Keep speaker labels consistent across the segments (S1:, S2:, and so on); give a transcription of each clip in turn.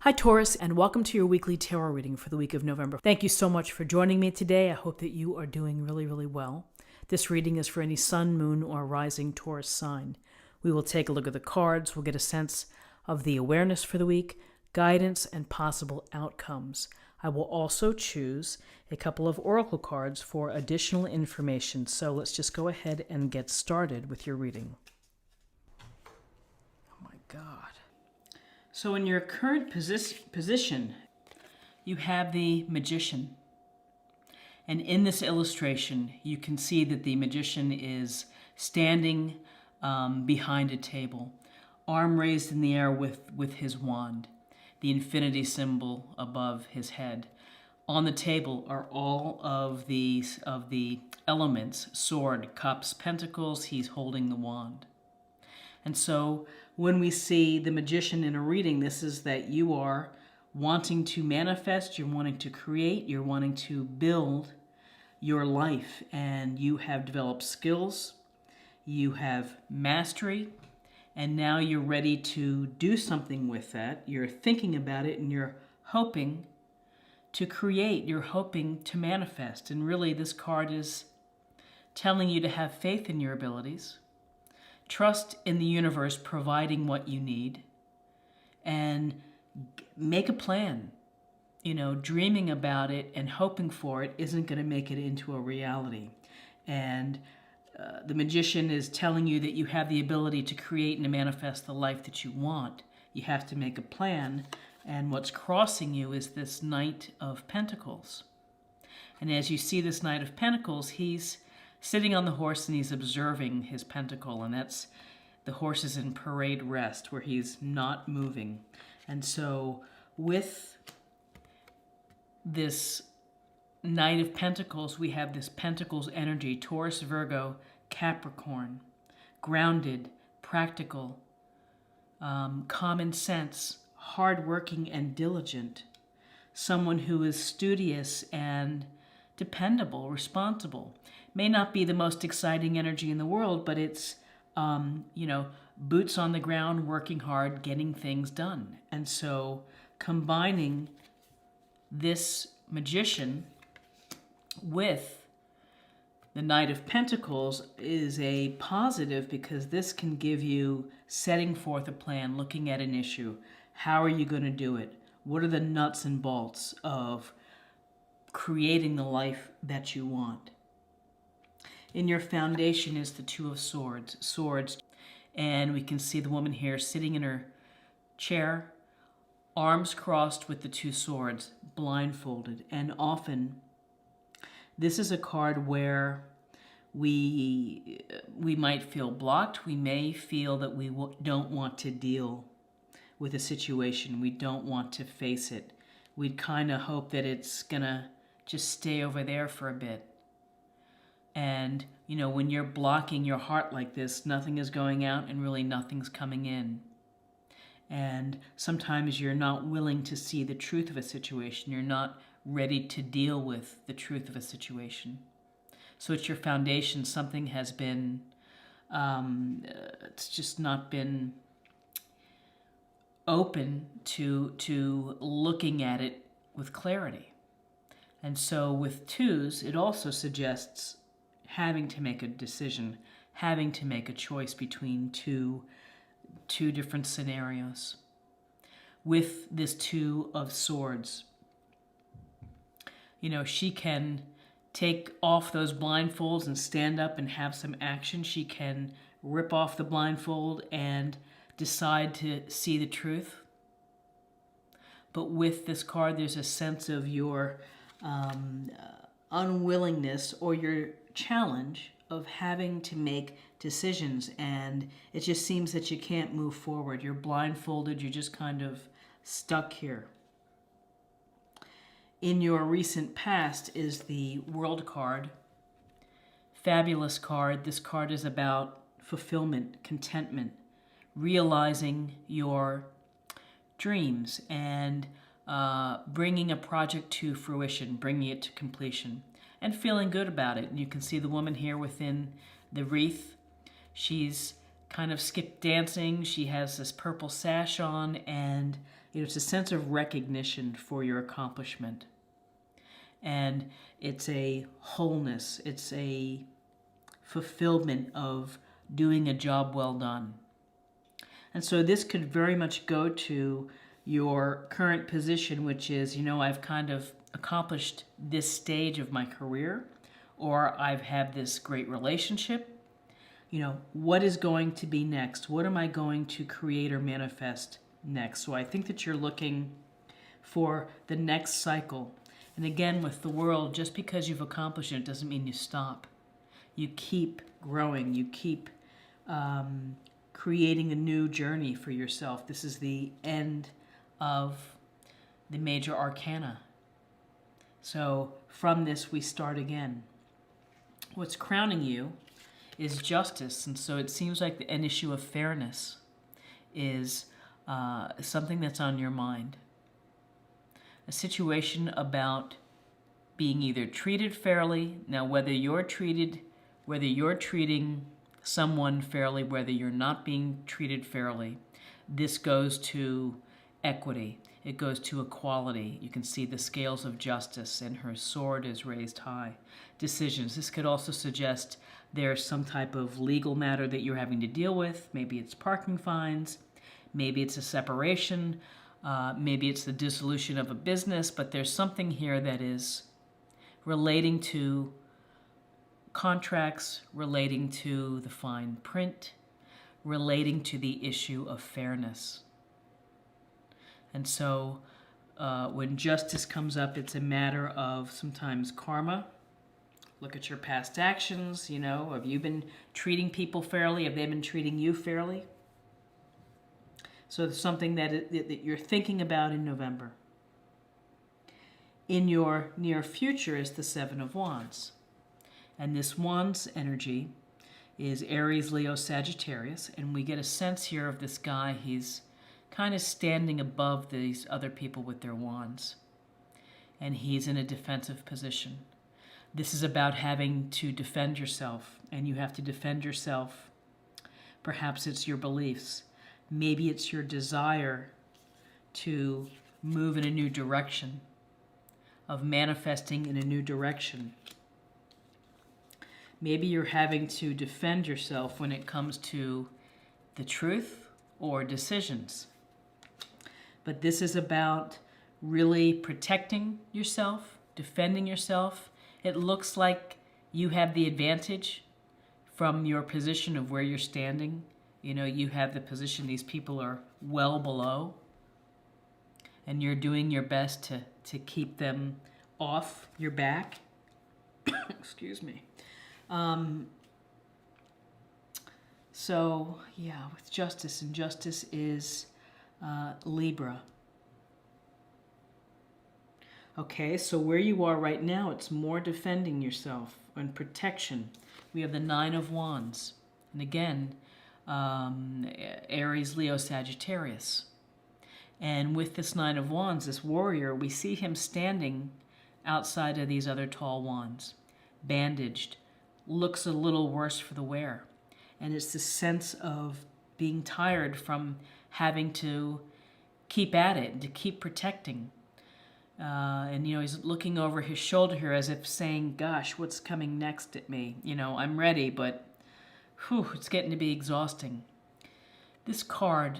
S1: Hi Taurus, and welcome to your weekly tarot reading for the week of November. Thank you so much for joining me today. I hope that you are doing really well. This reading is for any sun, moon, or rising Taurus sign. We will take a look at the cards. We'll get a sense of the awareness for the week, guidance, and possible outcomes. I will also choose a couple of oracle cards for additional information. So let's just go ahead and get started with your reading. Oh my God. So in your current position, you have the Magician. And in this illustration, you can see that the Magician is standing behind a table, arm raised in the air with his wand, the infinity symbol above his head. On the table are all of the elements: sword, cups, pentacles. He's holding the wand. And so when we see the Magician in a reading, this is that you are wanting to manifest, you're wanting to create, you're wanting to build your life, and you have developed skills, you have mastery, and now you're ready to do something with that. You're thinking about it and you're hoping to create, you're hoping to manifest. And really this card is telling you to have faith in your abilities, trust in the universe providing what you need, and make a plan. You know, dreaming about it and hoping for it isn't going to make it into a reality. And the Magician is telling you that you have the ability to create and to manifest the life that you want. You have to make a plan. And what's crossing you is this Knight of Pentacles. And as you see this Knight of Pentacles, he's sitting on the horse and he's observing his pentacle, and that's the horse is in parade rest where he's not moving. And so with this Knight of Pentacles, we have this Pentacles energy: Taurus, Virgo, Capricorn, grounded, practical, common sense, hardworking and diligent, someone who is studious and dependable, responsible. May not be the most exciting energy in the world, but it's, boots on the ground, working hard, getting things done. And so combining this Magician with the Knight of Pentacles is a positive, because this can give you setting forth a plan, looking at an issue. How are you going to do it? What are the nuts and bolts of creating the life that you want? In your foundation is the Two of Swords. And we can see the woman here sitting in her chair, arms crossed with the two swords, blindfolded. And often this is a card where we might feel blocked. We may feel that we don't want to deal with a situation. We don't want to face it. We'd kind of hope that it's gonna just stay over there for a bit. And, when you're blocking your heart like this, nothing is going out and really nothing's coming in. And sometimes you're not willing to see the truth of a situation. You're not ready to deal with the truth of a situation. So it's your foundation. Something has been, it's just not been open to looking at it with clarity. And so with twos, it also suggests having to make a decision, having to make a choice between two different scenarios. With this Two of Swords, she can take off those blindfolds and stand up and have some action. She can rip off the blindfold and decide to see the truth. But with this card, there's a sense of your unwillingness or your challenge of having to make decisions, and it just seems that you can't move forward. You're blindfolded, you're just kind of stuck here. In your recent past is the World card. Fabulous card. This card is about fulfillment, contentment, realizing your dreams, and bringing a project to fruition, bringing it to completion, and feeling good about it. And you can see the woman here within the wreath. She's kind of skip dancing. She has this purple sash on, and it's a sense of recognition for your accomplishment. And it's a wholeness. It's a fulfillment of doing a job well done. And so this could very much go to your current position, which is, I've kind of accomplished this stage of my career, or I've had this great relationship. What is going to be next? What am I going to create or manifest next? So I think that you're looking for the next cycle. And again, with the world, just because you've accomplished it doesn't mean you stop. You keep growing. You keep creating a new journey for yourself. This is the end of the major arcana. So from this, we start again. What's crowning you is justice, and so it seems like an issue of fairness is something that's on your mind. A situation about being either treated fairly. Now, whether you're treating someone fairly, whether you're not being treated fairly, this goes to equity. It goes to equality. You can see the scales of justice, and her sword is raised high. Decisions. This could also suggest there's some type of legal matter that you're having to deal with. Maybe it's parking fines. Maybe it's a separation. Maybe it's the dissolution of a business. But there's something here that is relating to contracts, relating to the fine print, relating to the issue of fairness. And so when justice comes up, it's a matter of sometimes karma. Look at your past actions, have you been treating people fairly? Have they been treating you fairly? So it's something that you're thinking about in November. In your near future is the Seven of Wands. And this Wands energy is Aries, Leo, Sagittarius. And we get a sense here of this guy. He's kind of standing above these other people with their wands. And he's in a defensive position. This is about having to defend yourself. And you have to defend yourself. Perhaps it's your beliefs. Maybe it's your desire to move in a new direction, of manifesting in a new direction. Maybe you're having to defend yourself when it comes to the truth or decisions. But this is about really protecting yourself, defending yourself. It looks like you have the advantage from your position of where you're standing. You have the position these people are well below. And you're doing your best to keep them off your back. Excuse me. So, yeah, with justice, and justice is Libra. Okay, so where you are right now, it's more defending yourself and protection. We have the Nine of Wands. And again, Aries, Leo, Sagittarius. And with this Nine of Wands, this warrior, we see him standing outside of these other tall wands, bandaged, looks a little worse for the wear. And it's this sense of being tired from having to keep at it and to keep protecting. And he's looking over his shoulder here as if saying, gosh, what's coming next at me? I'm ready, but it's getting to be exhausting. This card,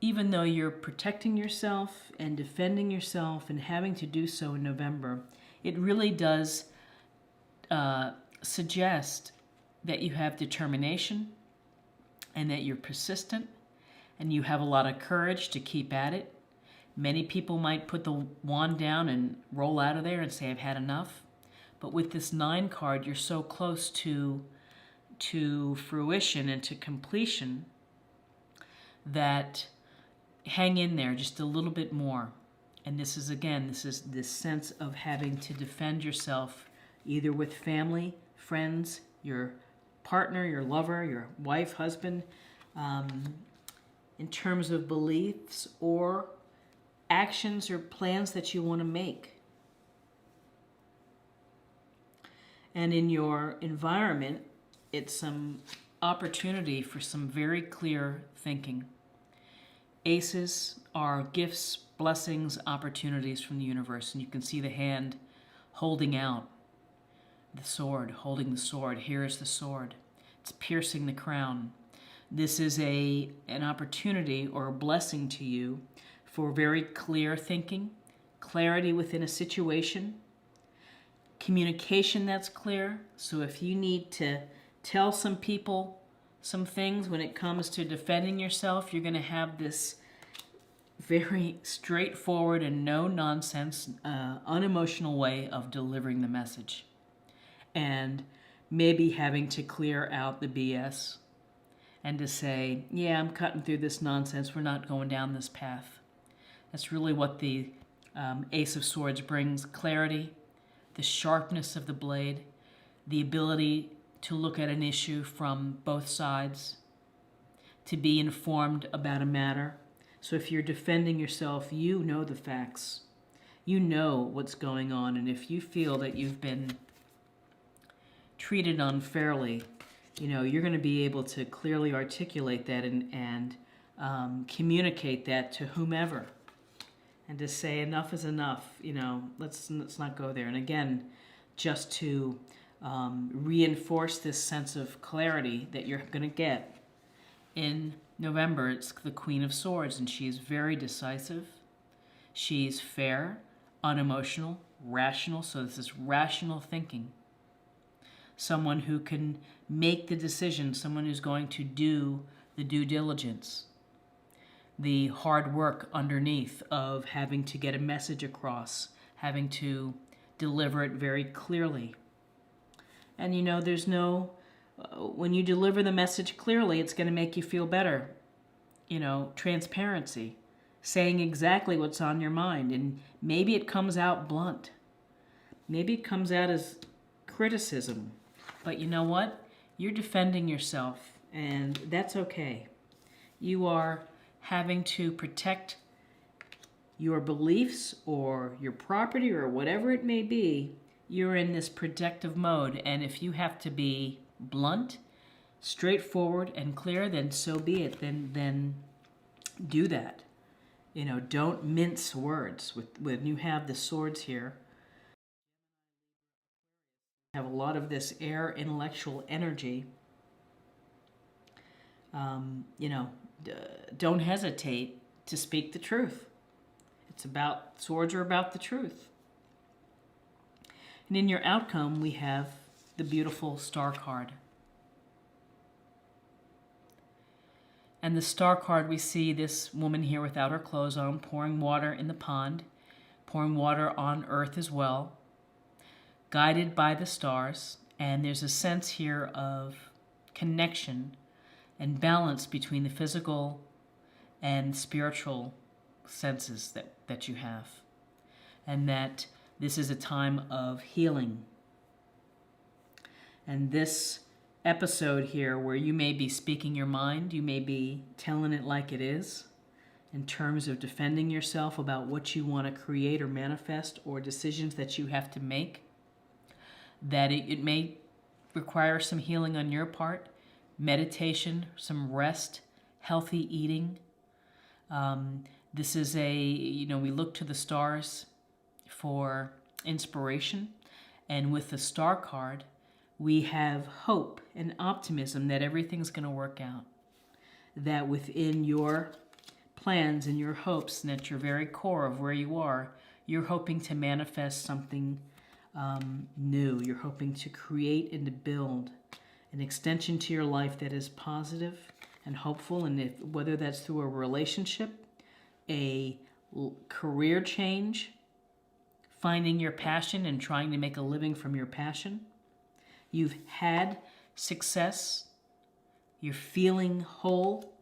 S1: even though you're protecting yourself and defending yourself and having to do so in November, it really does suggest that you have determination and that you're persistent and you have a lot of courage to keep at it. Many people might put the wand down and roll out of there and say, I've had enough. But with this 9 card, you're so close to fruition and to completion that hang in there just a little bit more. And this is this sense of having to defend yourself either with family, friends, your partner, your lover, your wife, husband, in terms of beliefs or actions or plans that you want to make. And in your environment, it's some opportunity for some very clear thinking. Aces are gifts, blessings, opportunities from the universe. And you can see the hand holding out the sword, holding the sword. Here is the sword. It's piercing the crown. This is an opportunity or a blessing to you for very clear thinking, clarity within a situation, communication that's clear. So if you need to tell some people some things when it comes to defending yourself, you're going to have this very straightforward and no-nonsense, unemotional way of delivering the message. And maybe having to clear out the BS and to say, yeah, I'm cutting through this nonsense. We're not going down this path. That's really what the Ace of Swords brings: clarity, the sharpness of the blade, the ability to look at an issue from both sides, to be informed about a matter. So if you're defending yourself, you know the facts. You know what's going on. And if you feel that you've been treated unfairly, you're going to be able to clearly articulate that and communicate that to whomever. And to say enough is enough, let's not go there. And again, just to reinforce this sense of clarity that you're going to get in November, it's the Queen of Swords, and she's very decisive. She's fair, unemotional, rational. So this is rational thinking. Someone who can make the decision, someone who's going to do the due diligence, the hard work underneath of having to get a message across, having to deliver it very clearly. And there's no, when you deliver the message clearly, it's going to make you feel better. Transparency, saying exactly what's on your mind. And maybe it comes out blunt. Maybe it comes out as criticism. But you know what? You're defending yourself, and that's okay. You are having to protect your beliefs or your property or whatever it may be. You're in this protective mode, and if you have to be blunt, straightforward, and clear, then so be it. Then do that. Don't mince words. When you have the swords here, have a lot of this air intellectual energy. Don't hesitate to speak the truth. Swords are about the truth. And in your outcome, we have the beautiful Star card. And the Star card, we see this woman here without her clothes on, pouring water in the pond, pouring water on earth as well, guided by the stars. And there's a sense here of connection and balance between the physical and spiritual senses that you have. And that this is a time of healing. And this episode here, where you may be speaking your mind, you may be telling it like it is, in terms of defending yourself about what you want to create or manifest, or decisions that you have to make, that it may require some healing on your part, meditation, some rest, healthy eating. This is we look to the stars for inspiration. And with the Star card, we have hope and optimism that everything's going to work out. That within your plans and your hopes, and at your very core of where you are, you're hoping to manifest something new. You're hoping to create and to build an extension to your life that is positive and hopeful. And whether that's through a relationship, a career change, finding your passion and trying to make a living from your passion. You've had success. You're feeling whole.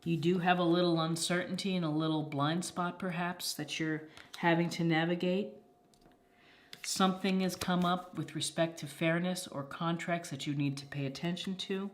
S1: You do have a little uncertainty and a little blind spot perhaps that you're having to navigate. Something has come up with respect to fairness or contracts that you need to pay attention to.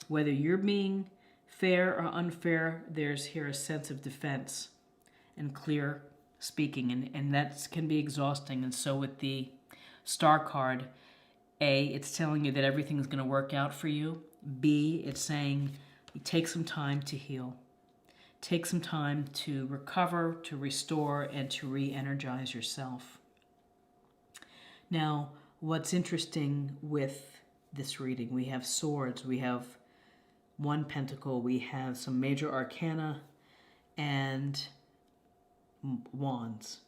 S1: Whether you're being fair or unfair, there's here a sense of defense and clear speaking, and that can be exhausting. And so with the Star card, it's telling you that everything's going to work out for you. B, it's saying take some time to heal. Take some time to recover, to restore, and to re-energize yourself. Now, what's interesting with this reading, we have swords, we have one pentacle, we have some major arcana, and wands.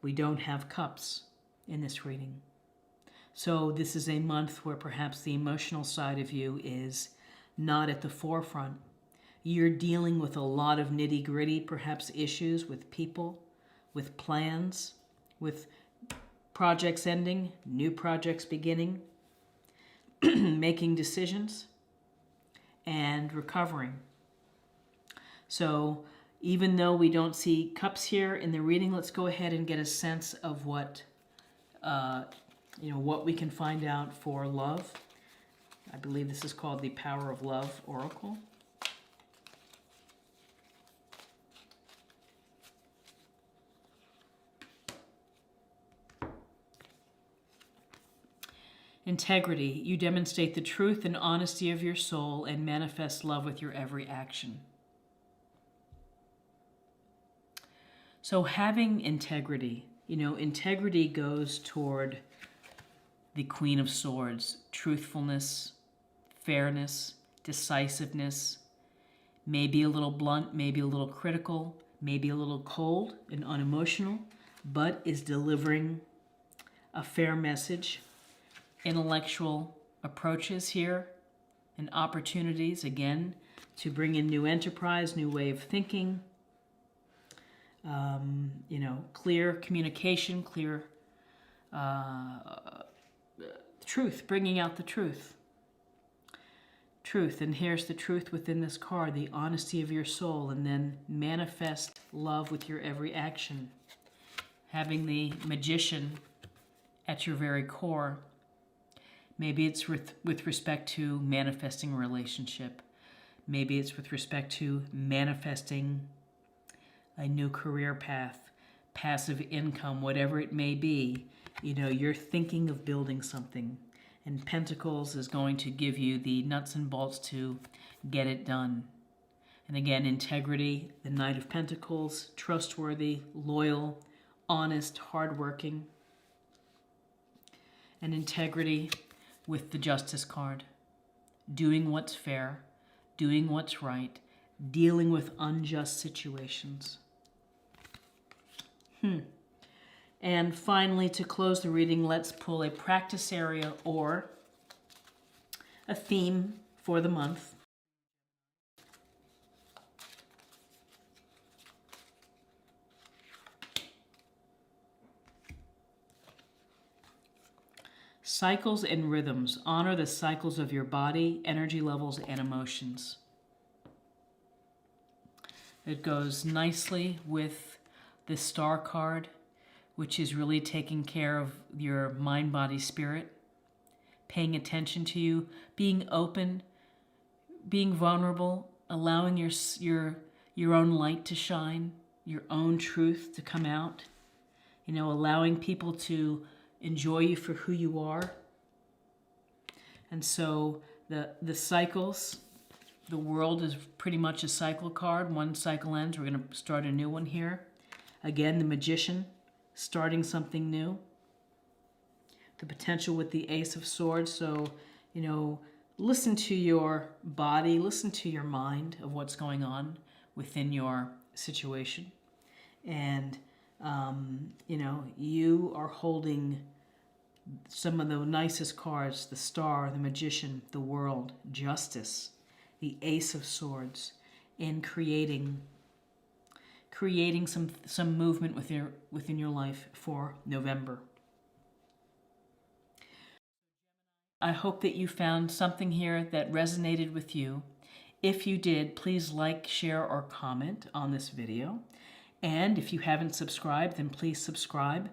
S1: We don't have cups in this reading. So this is a month where perhaps the emotional side of you is not at the forefront. You're dealing with a lot of nitty-gritty, perhaps issues with people, with plans, with projects ending, new projects beginning, making decisions, and recovering. So even though we don't see cups here in the reading, let's go ahead and get a sense of what what we can find out for love. I believe this is called the Power of Love Oracle. Integrity. You demonstrate the truth and honesty of your soul and manifest love with your every action. So having integrity, integrity goes toward the Queen of Swords, truthfulness, fairness, decisiveness, maybe a little blunt, maybe a little critical, maybe a little cold and unemotional, but is delivering a fair message. Intellectual approaches here and opportunities, again, to bring in new enterprise, new way of thinking, clear communication, clear truth, bringing out the truth. Truth, and here's the truth within this card, the honesty of your soul, and then manifest love with your every action. Having the Magician at your very core. Maybe it's with respect to manifesting a relationship. Maybe it's with respect to manifesting a new career path, passive income, whatever it may be. You're thinking of building something. And Pentacles is going to give you the nuts and bolts to get it done. And again, integrity, the Knight of Pentacles, trustworthy, loyal, honest, hardworking. And integrity with the Justice card, doing what's fair, doing what's right, dealing with unjust situations. And finally, to close the reading, let's pull a practice area or a theme for the month. Cycles and rhythms. Honor the cycles of your body, energy levels, and emotions. It goes nicely with the Star card, which is really taking care of your mind, body, spirit, paying attention to you, being open, being vulnerable, allowing your own light to shine, your own truth to come out, allowing people to enjoy you for who you are. And so the cycles, the world is pretty much a cycle card. One cycle ends, we're going to start a new one here. Again, the Magician, starting something new. The potential with the Ace of Swords. So, listen to your body, listen to your mind of what's going on within your situation. And you are holding some of the nicest cards: the Star, the Magician, the World, Justice, the Ace of Swords, in creating some movement within your life for November. I hope that you found something here that resonated with you. If you did, please like, share, or comment on this video. And if you haven't subscribed, then please subscribe.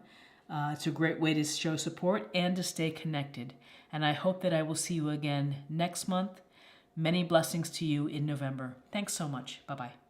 S1: It's a great way to show support and to stay connected. And I hope that I will see you again next month. Many blessings to you in November. Thanks so much. Bye-bye.